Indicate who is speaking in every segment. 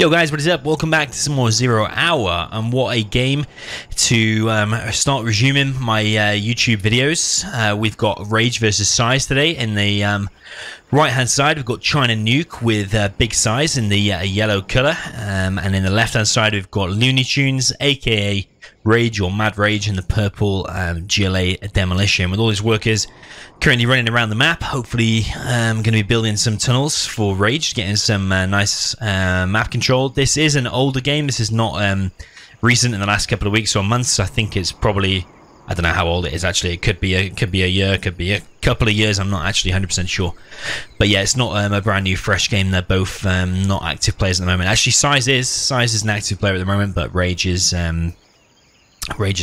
Speaker 1: Yo guys, what is up? Welcome back to some more Zero Hour, and what a game to start resuming my YouTube videos. We've got Rage versus Size today. In the right hand side we've got China Nuke with Big Size in the yellow colour, and in the left hand side we've got LooneyTunes aka Rage or Mad Rage in the purple GLA Demolition, with all his workers currently running around the map. Hopefully going to be building some tunnels for Rage, getting some nice map control. This is an older game. This is not recent in the last couple of weeks or months. I think it's probably, I don't know how old it is actually. It could be a year, could be a couple of years. I'm not actually 100% sure. But yeah, it's not a brand new fresh game. They're both not active players at the moment. Actually, Size is an active player at the moment, but Rage is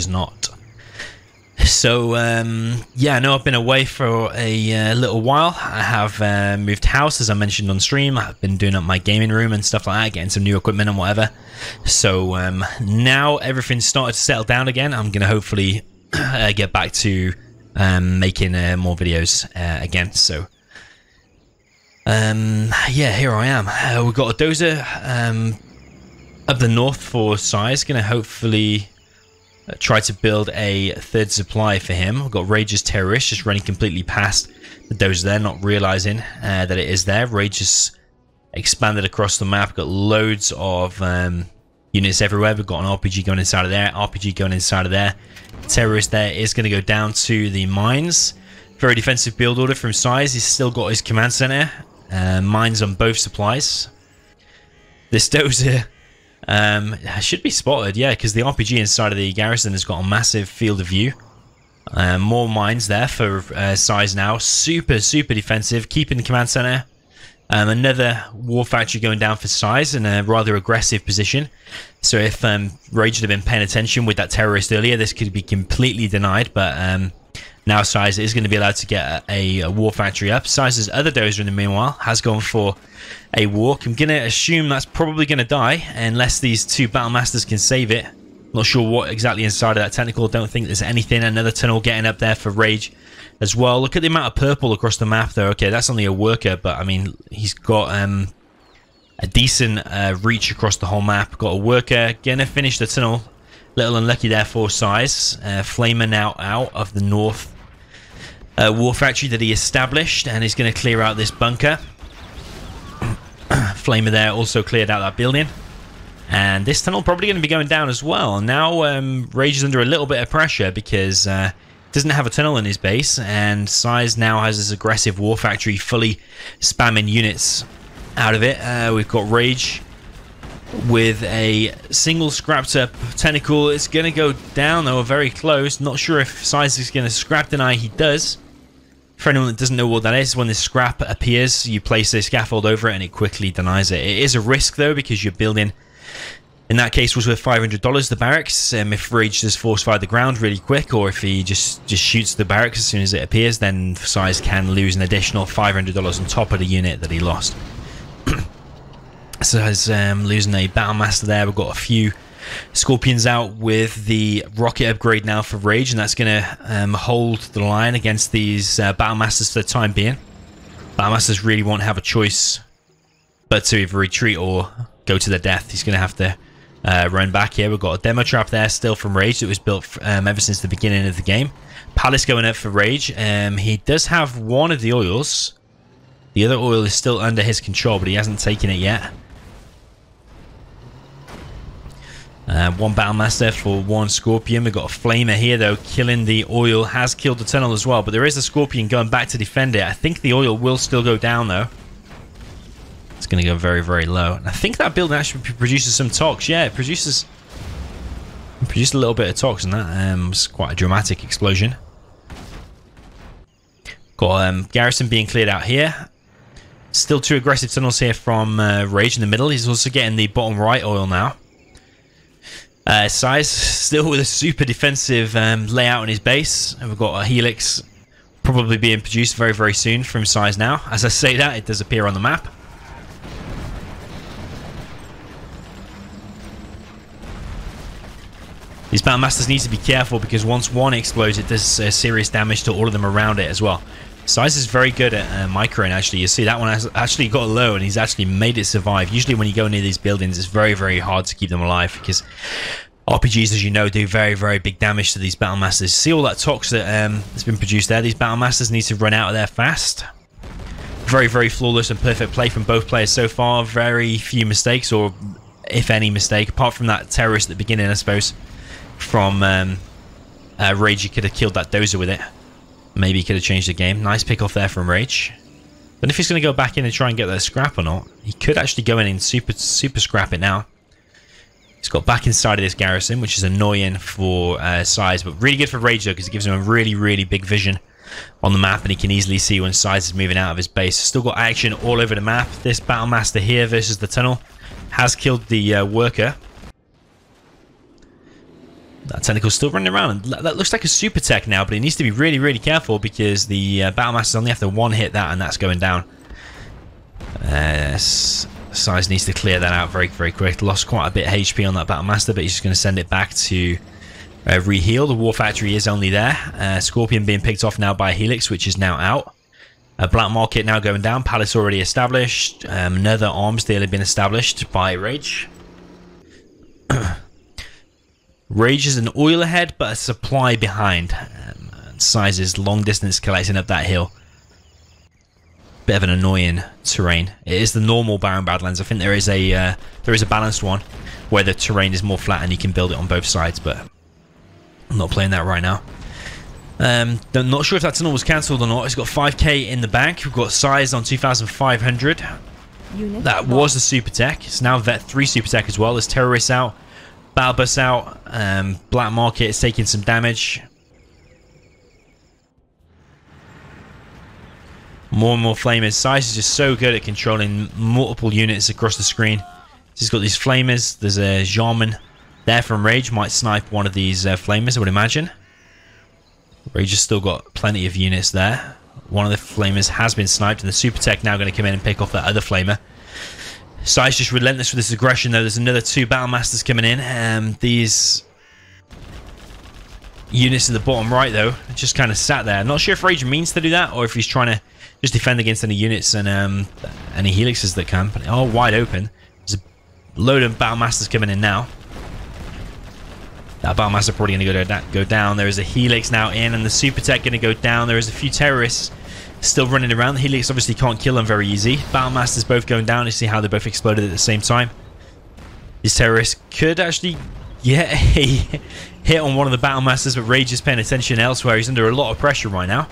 Speaker 1: not. So yeah, I know I've been away for a little while. I have moved house, as I mentioned on stream. I've been doing up my gaming room and stuff like that, getting some new equipment and whatever. So now everything's started to settle down again. I'm going to hopefully get back to making more videos again. So yeah, here I am. We've got a dozer up the north for Size. Going to hopefully try to build a third supply for him. We've got Rage's terrorist just running completely past the dozer there, not realizing that it is there. Rage has expanded across the map. Got loads of units everywhere. We've got an RPG going inside of there, RPG going inside of there. Terrorist there is going to go down to the mines. Very defensive build order from Size. He's still got his command center. Mines on both supplies. This dozer should be spotted, yeah, because the RPG inside of the garrison has got a massive field of view. More mines there for Size now. Super defensive, keeping the command center. Another war factory going down for Size in a rather aggressive position. So if Rage had been paying attention with that terrorist earlier, this could be completely denied. But now Size is going to be allowed to get a war factory up. Size's other dozer, in the meanwhile, has gone for a walk. I'm going to assume that's probably going to die unless these two battle masters can save it. Not sure what exactly inside of that technical. Don't think there's anything. Another tunnel getting up there for Rage as well. Look at the amount of purple across the map though. Okay, that's only a worker, but I mean, he's got a decent reach across the whole map. Got a worker. Going to finish the tunnel. Little unlucky there for Size. Flamer now out of the north war factory that he established, and he's going to clear out this bunker. Flamer there also cleared out that building, and this tunnel probably going to be going down as well. Now Rage is under a little bit of pressure because doesn't have a tunnel in his base, and Size now has this aggressive war factory fully spamming units out of it. We've got Rage with a single scrapped up tentacle. It's going to go down though, very close. Not sure if Size is going to scrap deny. He does. For anyone that doesn't know what that is, when this scrap appears, you place a scaffold over it and it quickly denies it. It is a risk though, because you're building, in that case, was worth $500, the barracks. If Rage does force fire the ground really quick, or if he just shoots the barracks as soon as it appears, then Size can lose an additional $500 on top of the unit that he lost. So as losing a battle master there. We've got a few Scorpions out with the rocket upgrade now for Rage, and that's going to hold the line against these battle masters for the time being. Battle masters really won't have a choice but to either retreat or go to their death. He's going to have to run back here. We've got a demo trap there still from Rage that was built ever since the beginning of the game. Palace going up for Rage. He does have one of the oils. The other oil is still under his control, but he hasn't taken it yet. One battle master for one Scorpion. We've got a Flamer here though, killing the oil. Has killed the tunnel as well, but there is a Scorpion going back to defend it. I think the oil will still go down though. It's going to go very low, and I think that building actually produces some tox. Yeah, it produced a little bit of tox, and that was quite a dramatic explosion. Got garrison being cleared out here. Still two aggressive tunnels here from Rage in the middle. He's also getting the bottom right oil now. Size still with a super defensive layout in his base, and we've got a helix probably being produced very soon from Size now. As I say that, it does appear on the map. These battle masters need to be careful, because once one explodes, it does serious damage to all of them around it as well. Size is very good at microing, actually. You see that one has actually got low and he's actually made it survive. Usually when you go near these buildings, it's very, very hard to keep them alive because RPGs, as you know, do very, very big damage to these Battle Masters. See all that tox that has been produced there? These Battle Masters need to run out of there fast. Very, very flawless and perfect play from both players so far. Very few mistakes, or if any mistake, apart from that terrorist at the beginning, I suppose. From Rage, you could have killed that dozer with it. Maybe he could have changed the game. Nice pick off there from Rage. But if he's going to go back in and try and get that scrap or not, he could actually go in and super scrap it now. He's got back inside of this garrison, which is annoying for Size, but really good for Rage though, because it gives him a really, really big vision on the map, and he can easily see when Size is moving out of his base. Still got action all over the map. This Battle Master here versus the tunnel has killed the worker. That tentacle's still running around. That looks like a super tech now, but he needs to be really, really careful because the Battle Masters only have to one hit that, and that's going down. Size needs to clear that out very, very quick. Lost quite a bit of HP on that Battle Master, but he's just going to send it back to reheal. The War Factory is only there. Scorpion being picked off now by Helix, which is now out. Black Market now going down. Palace already established. Another arms deal had been established by Rage. Rage is an oil ahead, but a supply behind. Size is long distance collecting up that hill. Bit of an annoying terrain. It is the normal Barren Badlands. I think there is a balanced one where the terrain is more flat and you can build it on both sides, but I'm not playing that right now. I'm not sure if that tunnel was cancelled or not. It's got 5k in the bank. We've got Size on 2,500. That was the super tech. It's now Vet 3 super tech as well. There's terrorists out. Battle bus out. Black Market is taking some damage. More and more flamers. Size is just so good at controlling multiple units across the screen. He's got these flamers. There's a Jarman there from Rage. Might snipe one of these flamers, I would imagine. Rage has still got plenty of units there. One of the flamers has been sniped, and the super tech now going to come in and pick off that other flamer. Size just relentless with this aggression, though. There's another 2 Battle Masters coming in. These units at the bottom right, though, just kind of sat there. I'm not sure if Rage means to do that, or if he's trying to just defend against any units and any helixes that come. But all wide open. There's a load of Battle Masters coming in now. That Battle Master probably going to go down. There is a helix now in, and the super tech going to go down. There is a few terrorists still running around. The helix obviously can't kill them very easy. Battle Masters both going down. You see how they both exploded at the same time. These terrorists could actually get a hit on one of the Battle Masters, but Rage is paying attention elsewhere. He's under a lot of pressure right now.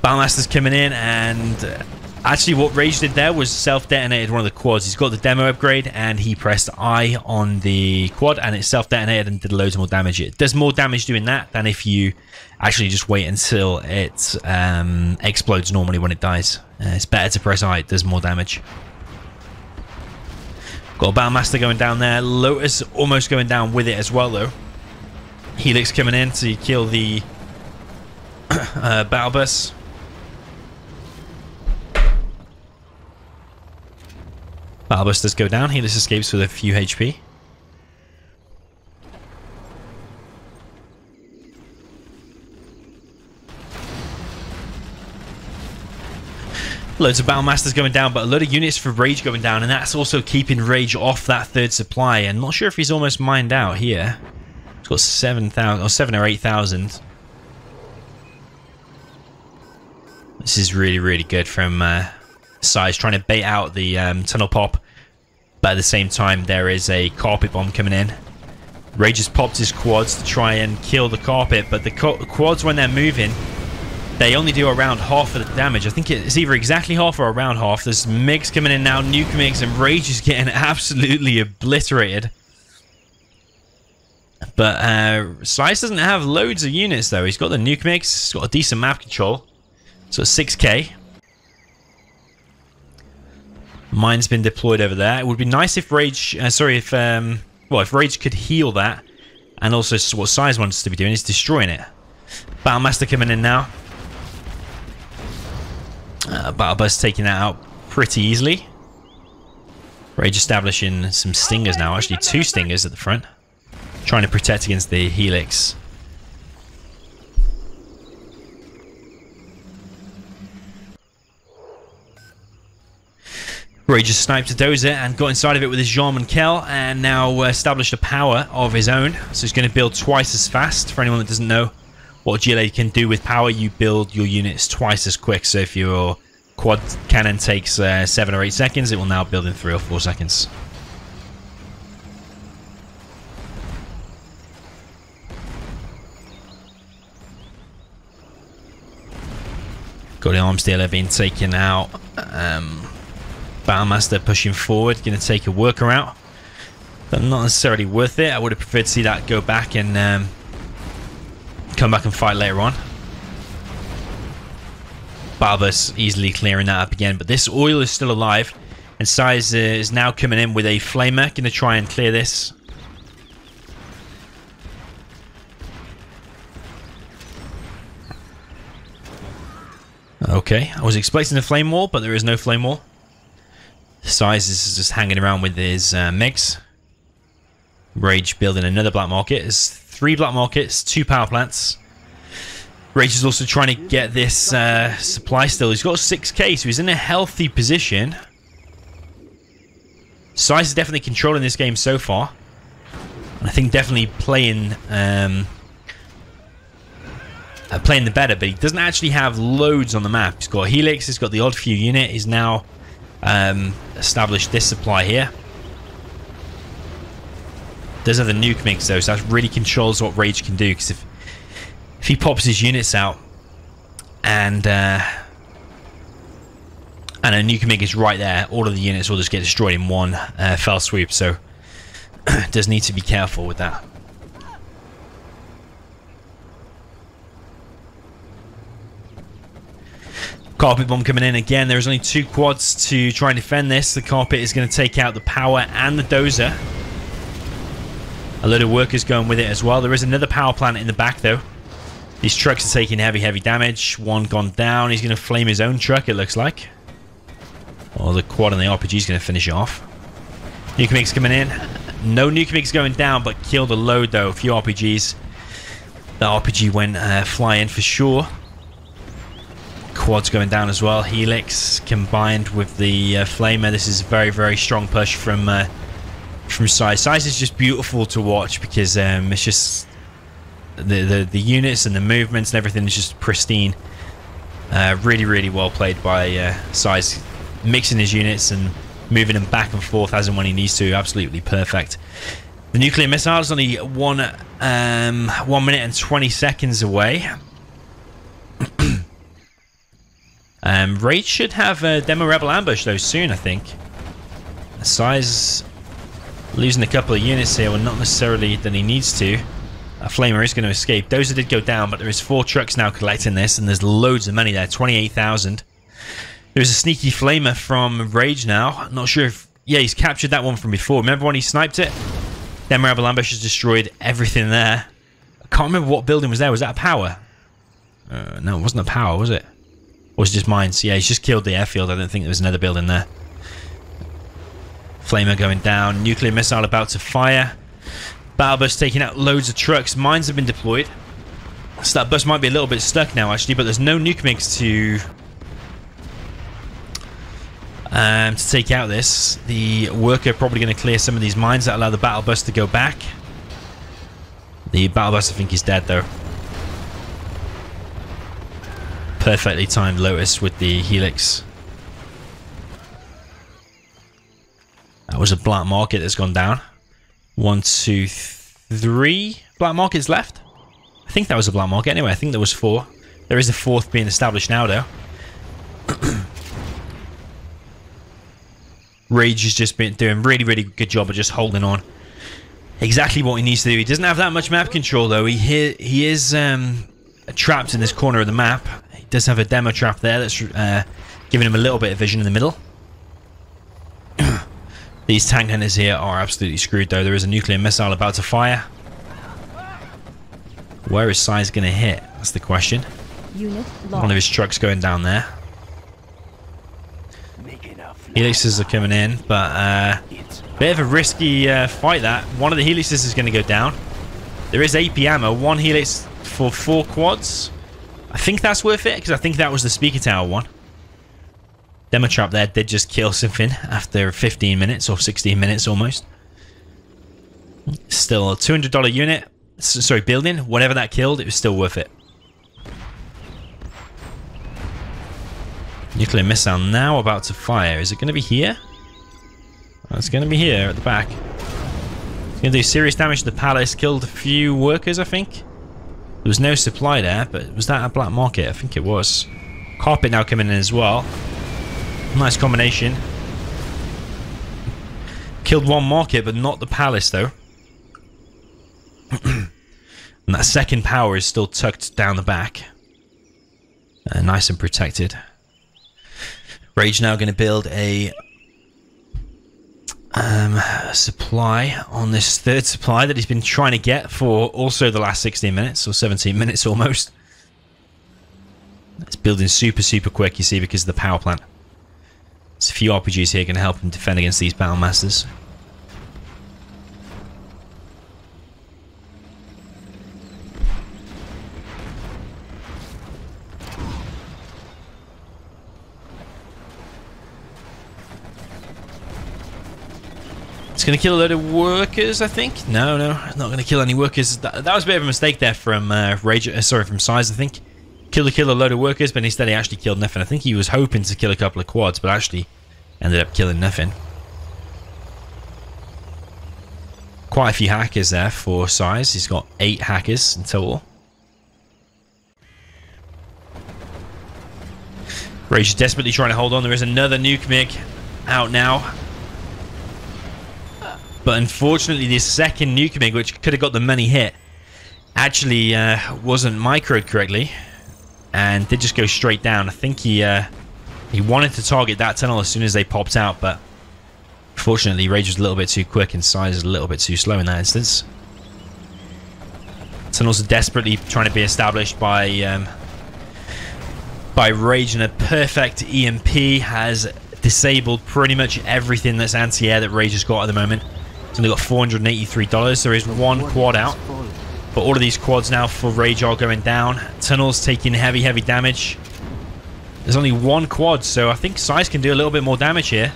Speaker 1: Battle Masters coming in, and actually what Rage did there was self-detonated one of the quads. He's got the demo upgrade, and he pressed I on the quad, and it self-detonated and did loads more damage. It does more damage doing that than if you actually just wait until it explodes normally when it dies. It's better to press I, it does more damage. Got a Battle Master going down there. Lotus almost going down with it as well, though. Helix coming in to kill the battle bus. Battle bus does go down. Helix escapes with a few HP. Loads of Battle Masters going down, but a load of units for Rage going down, and that's also keeping Rage off that third supply. And not sure if he's almost mined out here. He's got 7,000 or 7 or 8,000. This is really, really good from Size, trying to bait out the tunnel pop, but at the same time there is a carpet bomb coming in. Rage has popped his quads to try and kill the carpet, but the quads, when they're moving, they only do around half of the damage. I think it's either exactly half or around half. There's MiGs coming in now, nuke MiGs, and Rage is getting absolutely obliterated. But Size doesn't have loads of units, though. He's got the nuke MiGs, he's got a decent map control. So 6k. Mine's been deployed over there. It would be nice if Rage, if Rage could heal that, and also what Size wants to be doing is destroying it. Battle Master coming in now. Battle Bus taking that out pretty easily. Rage establishing some stingers now, actually 2 stingers at the front, trying to protect against the helix. Ray just sniped a dozer and got inside of it with his Jean and Kel, and now established a power of his own. So he's going to build twice as fast. For anyone that doesn't know what GLA can do with power, you build your units twice as quick. So if your quad cannon takes 7 or 8 seconds, it will now build in 3 or 4 seconds. Got the arms dealer being taken out. Battlemaster pushing forward, going to take a worker out, but not necessarily worth it. I would have preferred to see that go back and come back and fight later on. Battlebus easily clearing that up again, but this oil is still alive, and Size is now coming in with a flamer, going to try and clear this. Okay, I was expecting a flame wall, but there is no flame wall. Size is just hanging around with his MiGs. Rage building another black market. There's 3 black markets, 2 power plants. Rage is also trying to get this supply still. He's got 6k, so he's in a healthy position. Size is definitely controlling this game so far. I think definitely playing the better, but he doesn't actually have loads on the map. He's got Helix, he's got the odd few unit. He's now established this supply here. Does have the nuke mix though, so that really controls what Rage can do, because if he pops his units out and a nuke mig is right there, all of the units will just get destroyed in one fell swoop, so does need to be careful with that. Carpet bomb coming in again. There's only 2 quads to try and defend this. The carpet is going to take out the power and the dozer. A load of workers going with it as well. There is another power plant in the back though. These trucks are taking heavy damage. One gone down. He's going to flame his own truck, it looks like. Or the quad and the RPG is going to finish it off. Nuke mix coming in. No nuke mix going down, but killed a load though. A few RPGs. The RPG went flying for sure. Quad's going down as well. Helix combined with the flamer. This is a very strong push from Size. Size is just beautiful to watch, because it's just the units and the movements and everything is just pristine. Really well played by Size, mixing his units and moving them back and forth as and when he needs to. Absolutely perfect. The nuclear missile is only 1 minute and 20 seconds away. Rage should have a Demo Rebel ambush though soon, I think. Size losing a couple of units here, well, not necessarily that he needs to. A flamer is going to escape. Dozer did go down, but there is 4 trucks now collecting this, and there's loads of money there, 28,000. There's a sneaky flamer from Rage now. I'm not sure if... Yeah, he's captured that one from before. Remember when he sniped it? Demo Rebel ambush has destroyed everything there. I can't remember what building was there. Was that a power? No, it wasn't a power, was it? Or was it just mines? Yeah, he's just killed the airfield. I don't think there was another building there. Flamer going down. Nuclear missile about to fire. Battle bus taking out loads of trucks. Mines have been deployed. So that bus might be a little bit stuck now, actually, but there's no nuke mix to take out this. The worker probably going to clear some of these mines that allow the battle bus to go back. The battle bus, I think, is dead, though. Perfectly timed Lotus with the Helix. That was a black market that's gone down. 1, 2, 3 black markets left. I think that was a black market. Anyway, I think there was 4. There is a 4th being established now, though. Rage has just been doing really good job of just holding on. Exactly what he needs to do. He doesn't have that much map control, though. He is trapped in this corner of the map. He does have a demo trap there that's giving him a little bit of vision in the middle. These tank hunters here are absolutely screwed, though. There is a nuclear missile about to fire. Where is Size going to hit? That's the question. One of his trucks going down there. Helixes are coming in, but bit of a risky fight that. One of the Helixes is going to go down. There is AP ammo. 1 Helix for 4 quads. I think that's worth it, because I think that was the speaker tower one. Demo trap there did just kill something after 15 minutes or 16 minutes almost. Still a $200 unit. Sorry, building. Whatever that killed, it was still worth it. Nuclear missile now about to fire. Is it going to be here? Oh, it's going to be here at the back. It's going to do serious damage to the palace. Killed a few workers, I think. There was no supply there, but was that a black market? I think it was. Carpet now coming in as well. Nice combination. Killed one market, but not the palace, though. And that second power is still tucked down the back. Nice and protected. Rage now going to build a supply on this third supply that he's been trying to get for also the last 16 minutes, or 17 minutes almost. It's building super, super quick, you see, because of the power plant. There's a few RPGs here going to help him defend against these battle masters. It's going to kill a load of workers, I think. No, not going to kill any workers. That was a bit of a mistake there from from Size, I think. Kill a load of workers, but instead he actually killed nothing. I think he was hoping to kill a couple of quads, but actually ended up killing nothing. Quite a few hackers there for Size. He's got 8 hackers in total. Rage is desperately trying to hold on. There is another nuke MiG out now. But unfortunately, this second nuke MiG, which could have got the money hit, actually wasn't microed correctly. And did just go straight down. I think he wanted to target that tunnel as soon as they popped out, but unfortunately Rage was a little bit too quick and Size is a little bit too slow in that instance. Tunnels are desperately trying to be established by Rage, and a perfect EMP has disabled pretty much everything that's anti-air that Rage has got at the moment. It's only got $483. There is one quad out. But all of these quads now for Rage are going down. Tunnels taking heavy, heavy damage. There's only one quad, so I think Size can do a little bit more damage here.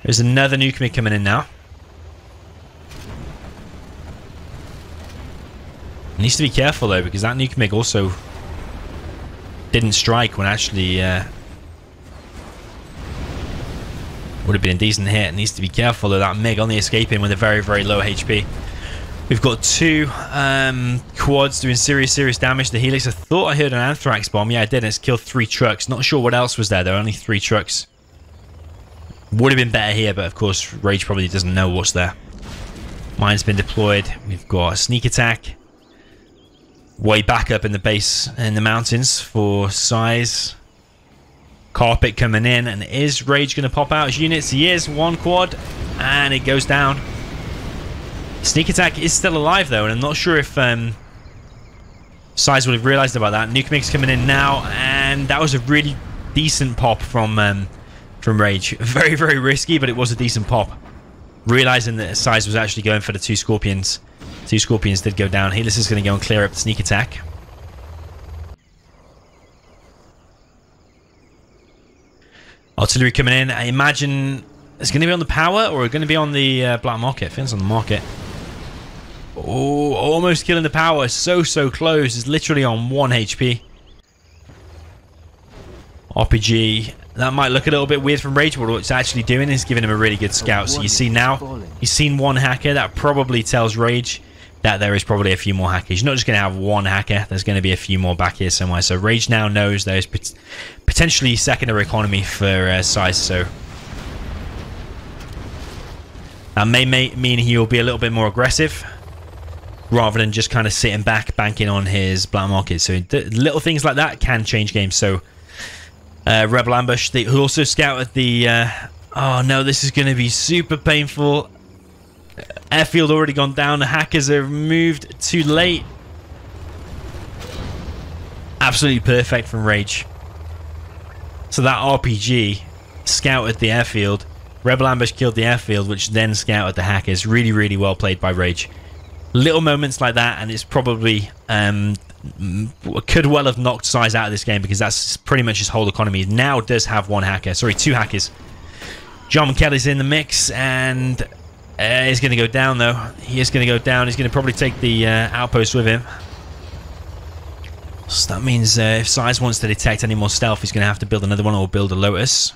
Speaker 1: There's another nuke MiG coming in now. Needs to be careful though, because that nuke MiG also didn't strike when actually would have been a decent hit. Needs to be careful of that MiG only escaping with a very, very low HP. We've got 2 quads doing serious, serious damage. The Helix, I thought I heard an anthrax bomb. Yeah, I did. It's killed 3 trucks. Not sure what else was there, though. Only 3 trucks. Would have been better here, but of course, Rage probably doesn't know what's there. Mine's been deployed. We've got a sneak attack. Way back up in the base in the mountains for Size. Carpet coming in, and is Rage going to pop out his units? He is. 1 quad, and it goes down. Sneak attack is still alive though, and I'm not sure if Size would have realized about that. Nuke MiG's coming in now, and that was a really decent pop from Rage. Very, very risky, but it was a decent pop. Realizing that Size was actually going for the 2 Scorpions. 2 Scorpions did go down. Helix is going to go and clear up the sneak attack. Artillery coming in. I imagine it's going to be on the power, or going to be on the black market. I think it's on the market. Oh, almost killing the power. So close. It's literally on 1 HP. RPG. That might look a little bit weird from Rage, but what it's actually doing is giving him a really good scout. So you see now, he's seen 1 hacker. That probably tells Rage that there is probably a few more hackers. You're not just going to have 1 hacker. There's going to be a few more back here somewhere. So Rage now knows there's potentially secondary economy for Size. So that may mean he will be a little bit more aggressive, rather than just kind of sitting back, banking on his black market. So little things like that can change games. So Rebel Ambush, they also scouted the... oh no, this is going to be super painful. Airfield already gone down. The hackers have moved too late. Absolutely perfect from Rage. So that RPG scouted the airfield. Rebel Ambush killed the airfield, which then scouted the hackers. Really, really well played by Rage. Little moments like that, and it's probably could well have knocked Size out of this game because that's pretty much his whole economy. Now does have one hacker. Sorry, two hackers. John Kelly's in the mix, and he's going to go down, though. He is going to go down. He's going to probably take the outpost with him. So that means if Size wants to detect any more stealth, he's going to have to build another one or build a Lotus.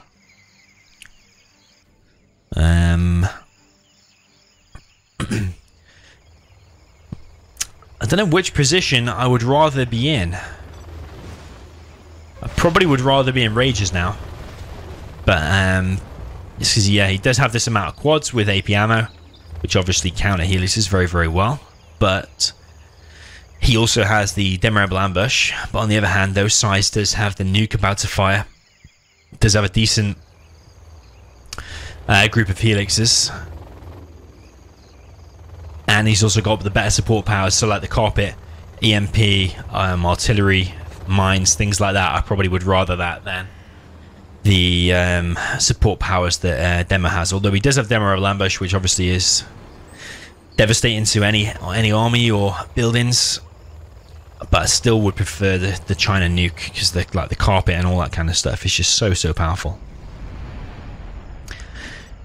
Speaker 1: I don't know which position I would rather be in. I probably would rather be in Rages now. But, this is, yeah, he does have this amount of quads with AP ammo, which obviously counter Helixes very, very well. But he also has the Demo Rebel Ambush. But on the other hand, though, Size does have the nuke about to fire. Does have a decent group of Helixes. And he's also got the better support powers, so like the carpet, EMP, artillery, mines, things like that. I probably would rather that than the support powers that Demo has. Although he does have Demo Rebel Ambush, which obviously is devastating to any army or buildings. But I still would prefer the China nuke, because like the carpet and all that kind of stuff is just so powerful.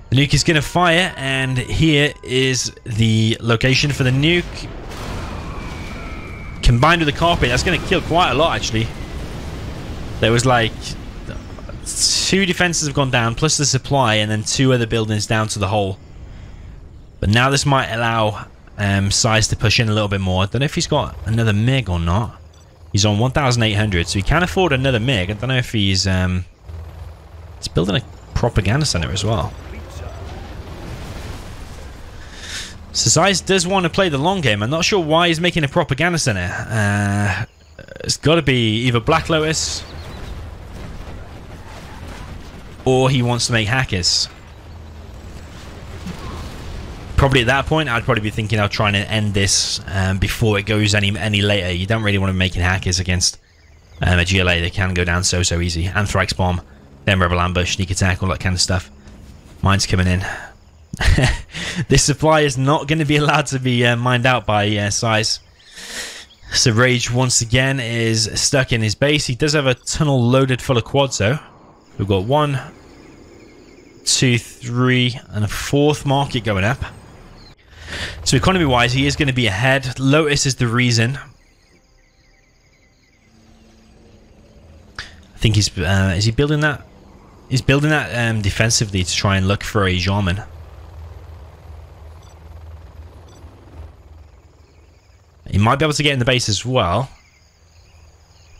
Speaker 1: The nuke is going to fire, and here is the location for the nuke. Combined with the carpet, that's going to kill quite a lot, actually. There was like 2 defenses have gone down, plus the supply, and then 2 other buildings down to the hole. But now this might allow Size to push in a little bit more. I don't know if he's got another MiG or not. He's on 1,800, so he can afford another MiG. I don't know if he's building a propaganda center as well. So Size does want to play the long game. I'm not sure why he's making a propaganda center. It's got to be either Black Lotus or he wants to make hackers. Probably at that point, I'd probably be thinking of trying to end this before it goes any later. You don't really want to be making hackers against a GLA. They can go down so easy. Anthrax bomb, then Rebel ambush, sneak attack, all that kind of stuff. Mine's coming in. This supply is not going to be allowed to be mined out by Size. So Rage once again is stuck in his base. He does have a tunnel loaded full of quads though. We've got 1, 2, 3 and a 4th market going up. So economy wise he is going to be ahead. Lotus is the reason. I think he's is he building that? He's building that defensively to try and look for a Jarman. He might be able to get in the base as well.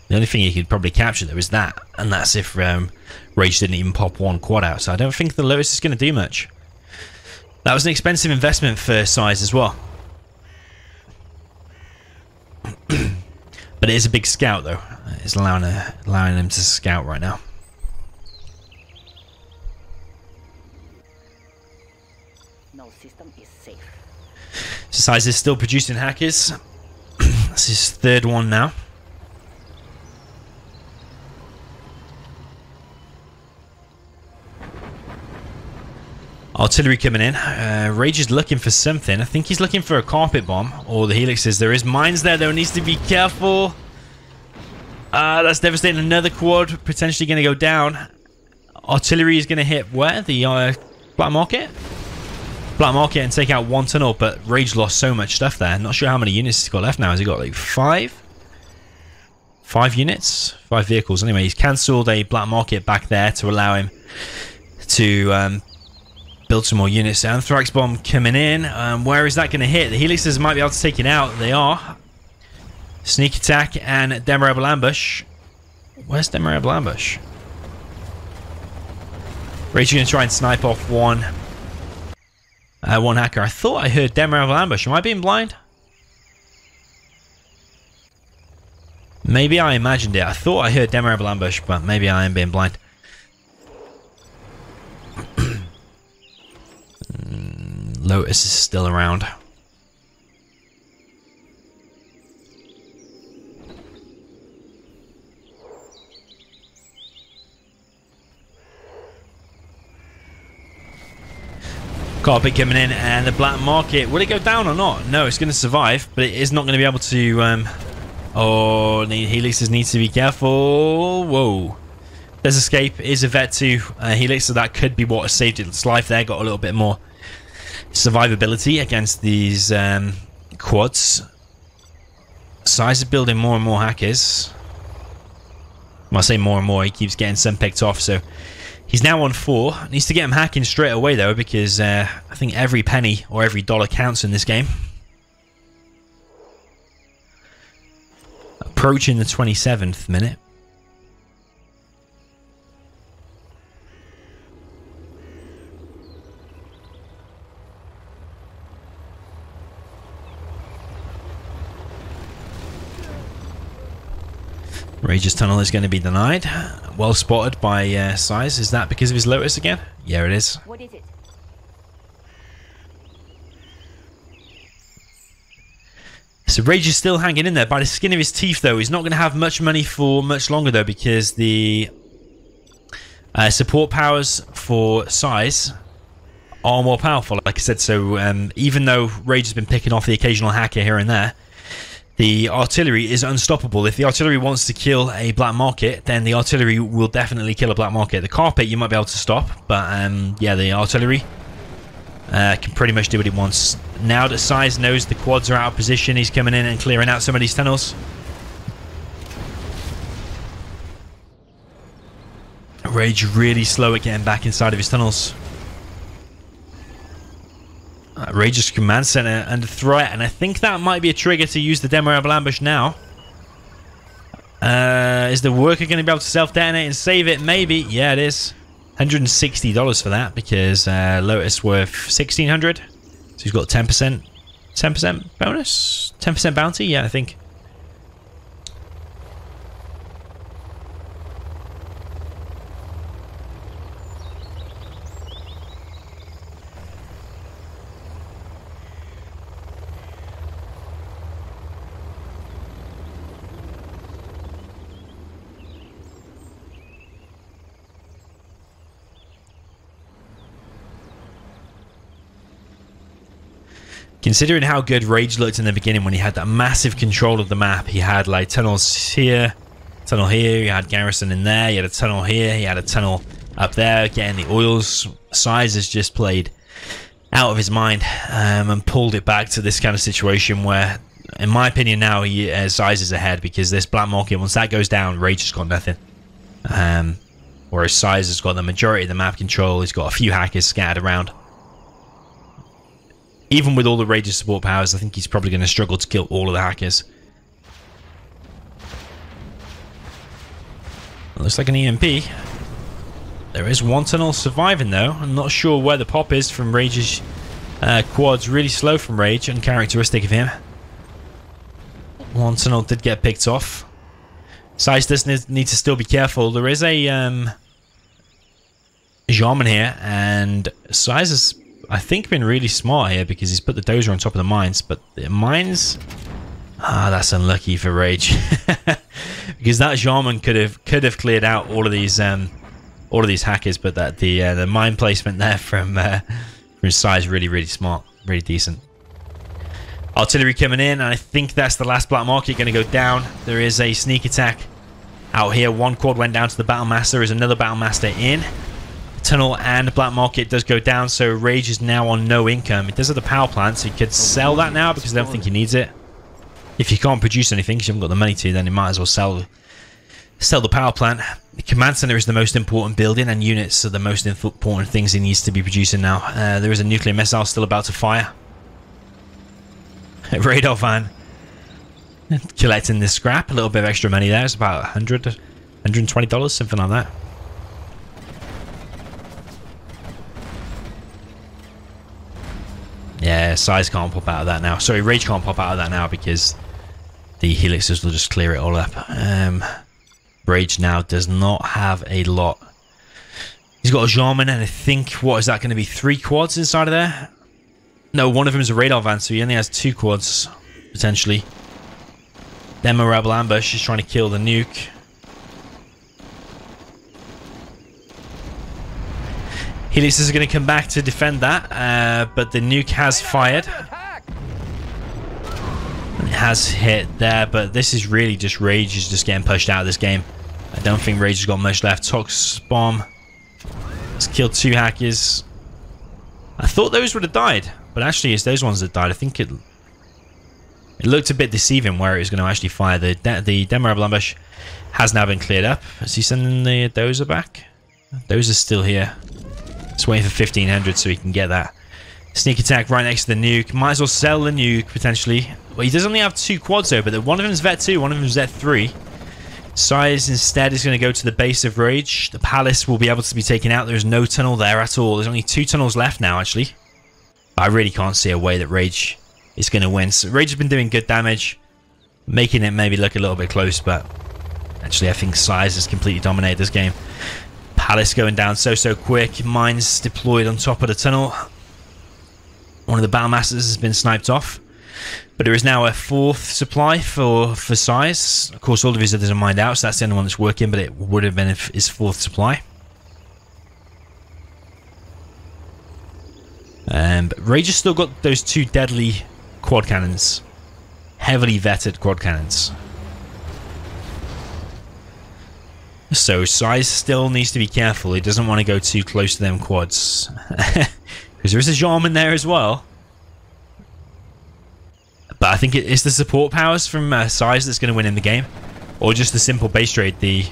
Speaker 1: The only thing he could probably capture though is that, and that's if Rage didn't even pop 1 quad out. So I don't think the Lotus is going to do much. That was an expensive investment for Size as well. But it is a big scout though. It's allowing him to scout right now.
Speaker 2: No system is safe.
Speaker 1: So Size is still producing hackers. This is his 3rd one now. Artillery coming in. Rage is looking for something. I think he's looking for a carpet bomb or the helixes. There is mines there though. Needs to be careful. That's devastating. Another quad potentially going to go down. Artillery is going to hit where? The Black Market? Black Market and take out 1 tunnel, but Rage lost so much stuff there. Not sure how many units he's got left now. Has he got like 5? 5 units? 5 vehicles. Anyway, he's cancelled a Black Market back there to allow him to build some more units. Anthrax bomb coming in. Where is that going to hit? The helixes might be able to take it out. They are. Sneak attack and Demo Rebel ambush. Where's Demo Rebel ambush? Rage is going to try and snipe off one hacker. I thought I heard Demo Rebel ambush. Am I being blind? Maybe I imagined it. I thought I heard Demo Rebel ambush, but maybe I am being blind. Lotus is still around. Carpet coming in, and the Black Market, will it go down or not? No, it's going to survive, but it is not going to be able to Oh, Helixes needs to be careful. Whoa. There's escape. Is a vet to Helix, so that could be what has saved its life there. Got a little bit more survivability against these quads. Size is building more and more hackers. Well, I say more and more. He keeps getting some picked off, so he's now on 4. Needs to get him hacking straight away, though, because I think every penny or every dollar counts in this game. Approaching the 27th minute. Rage's tunnel is going to be denied. Well spotted by Size. Is that because of his Lotus again? Yeah, it is.
Speaker 2: What is it?
Speaker 1: So Rage is still hanging in there by the skin of his teeth, though. He's not going to have much money for much longer, though, because the support powers for Size are more powerful, like I said. So even though Rage has been picking off the occasional hacker here and there, the artillery is unstoppable. If the artillery wants to kill a black market, then the artillery will definitely kill a black market. The carpet you might be able to stop, but yeah, the artillery can pretty much do what it wants. Now that Size knows the quads are out of position, he's coming in and clearing out some of these tunnels. Rage really slow at getting back inside of his tunnels. Rage's command center under threat, and I think that might be a trigger to use the demo rebel ambush now. Is the worker going to be able to self-detonate and save it? Maybe. Yeah, it is. $160 for that, because Lotus worth $1,600. So he's got 10%. 10% bonus? 10% bounty? Yeah, I think. Considering how good Rage looked in the beginning when he had that massive control of the map, he had like tunnels here, tunnel here, he had garrison in there, he had a tunnel here, he had a tunnel up there, getting the oils. Size has just played out of his mind and pulled it back to this kind of situation where, in my opinion now, Size is ahead, because this black market, once that goes down, Rage has got nothing. Whereas Size has got the majority of the map control, he's got a few hackers scattered around. Even with all the Rage's support powers, I think he's probably going to struggle to kill all of the hackers. It looks like an EMP. There is one tunnel surviving, though. I'm not sure where the pop is from Rage's quads. Really slow from Rage, uncharacteristic of him. One tunnel did get picked off. Size does need to still be careful. There is a Jarman here, and Size has, I think, been really smart here, because he's put the dozer on top of the mines. But the mines, that's unlucky for Rage, because that Jarman could have cleared out all of these hackers. But that the mine placement there from Size really smart, really decent. Artillery coming in, and I think that's the last black market going to go down. There is a sneak attack out here. One quad went down to the Battlemaster. There is another Battlemaster in. Tunnel and black market does go down, so Rage is now on no income. He does have the power plant, so he could sell that now, because I don't think he needs it. If you can't produce anything, because you haven't got the money to, then you might as well sell the power plant. The command center is the most important building, and units are the most important things he needs to be producing now. There is a nuclear missile still about to fire. Radar van collecting the scrap. A little bit of extra money there. It's about $100, $120, something like that. Yeah, Size can't pop out of that now. Sorry, Rage can't pop out of that now, because the Helixes will just clear it all up. Rage now does not have a lot. He's got a Jarman, and I think, what is that going to be, 3 quads inside of there? No, one of them is a radar van, so he only has 2 quads, potentially. Demo Rebel Ambush is trying to kill the nuke. Helixes are going to come back to defend that, but the nuke has fired. has hit there, but this is really just Rage is just getting pushed out of this game. I don't think Rage has got much left. Tox bomb. It's killed 2 hackers. I thought those would have died, but actually it's those ones that died. I think it looked a bit deceiving where it was going to actually fire. The demo ambush has now been cleared up. Is he sending the dozer back? Dozer still here. Just waiting for 1500 so he can get that. Sneak attack right next to the nuke. Might as well sell the nuke, potentially. Well, he does only have 2 quads though, but one of them is Vet 2, one of them is Vet 3. Size instead is going to go to the base of Rage. The palace will be able to be taken out. There's no tunnel there at all. There's only 2 tunnels left now, actually. I really can't see a way that Rage is going to win. So Rage has been doing good damage, making it maybe look a little bit close, but actually I think Size has completely dominated this game. Palace going down so quick. Mines deployed on top of the tunnel. One of the Battlemasters has been sniped off. But there is now a 4th supply for Size. Of course, all of his others are mined out, so that's the only one that's working, but it would have been his 4th supply. But Rage has still got those 2 deadly quad cannons. Heavily vetted quad cannons. So Size still needs to be careful. He doesn't want to go too close to them quads. Because there is a Jarman there as well. But I think it's the support powers from Size that's going to win in the game. Or just the simple base trade. The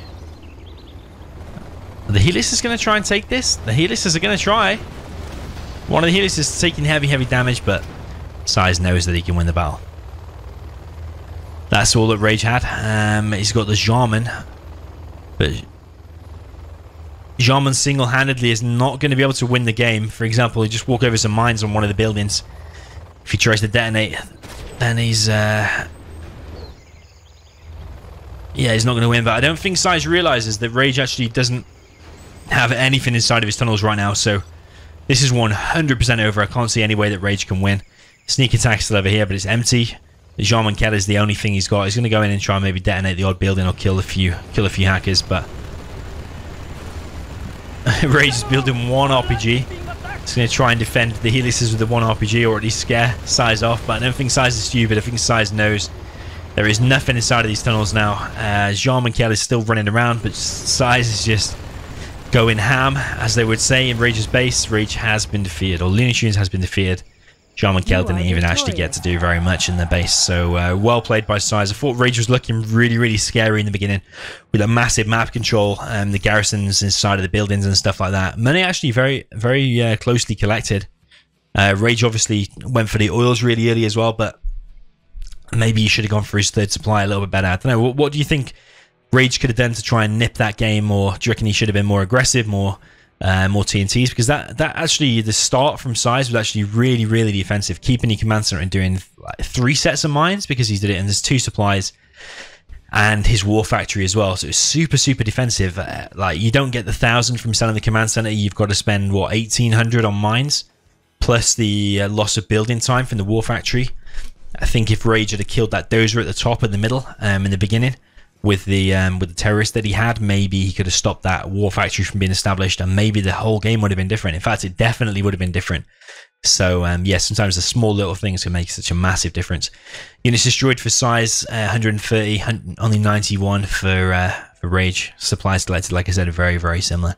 Speaker 1: Helix is going to try and take this. The Helixes are going to try. One of the Helixes is taking heavy damage, but Size knows that he can win the battle. That's all that Rage had. He's got the Jarman. But Jarman single-handedly is not going to be able to win the game. For example, he just walk over some mines on one of the buildings. If he tries to detonate, then he's yeah, he's not going to win. But I don't think Size realizes that Rage actually doesn't have anything inside of his tunnels right now. So this is 100% over. I can't see any way that Rage can win. Sneak attack still over here, but it's empty. The Jarman Keller is the only thing he's got. He's going to go in and try and maybe detonate the odd building or kill a few hackers, but Rage is building 1 RPG. He's going to try and defend the Helixes with the 1 RPG, or at least scare Size off, but I don't think Size is stupid. I think Size knows there is nothing inside of these tunnels now. Jarman Keller is still running around, but Size is just going ham, as they would say in Rage's base. Rage has been defeated, or Looney Tunes has been defeated. Jarman Keller didn't even actually get to do very much in the base, so well played by Size. I thought Rage was looking really scary in the beginning with a massive map control and the garrisons inside of the buildings and stuff like that. Money actually very closely collected. Rage obviously went for the oils really early as well, but maybe he should have gone for his 3rd supply a little bit better. I don't know. What do you think Rage could have done to try and nip that game, or do you reckon he should have been more aggressive, more TNTs? Because that actually, the start from Size was actually really defensive, keeping your command center and doing like 3 sets of mines, because he did it, and there's 2 supplies and his war factory as well, so it's super defensive. Like, you don't get the 1,000 from selling the command center. You've got to spend what, 1,800 on mines, plus the loss of building time from the war factory. I think if Rage had killed that dozer at the top and the middle in the beginning with the terrorist that he had, maybe he could have stopped that war factory from being established, and maybe the whole game would have been different. In fact, it definitely would have been different. So yeah, sometimes the small little things can make such a massive difference. Units destroyed for Size, 130, only 91 for Rage. Supplies collected, like I said, are very similar.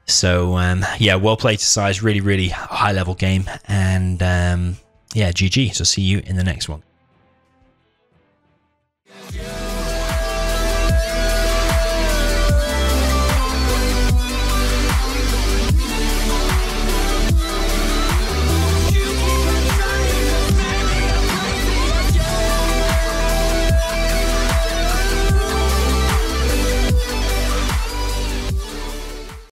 Speaker 1: So yeah, well played to Size. Really high level game, and yeah, GG. So see you in the next one.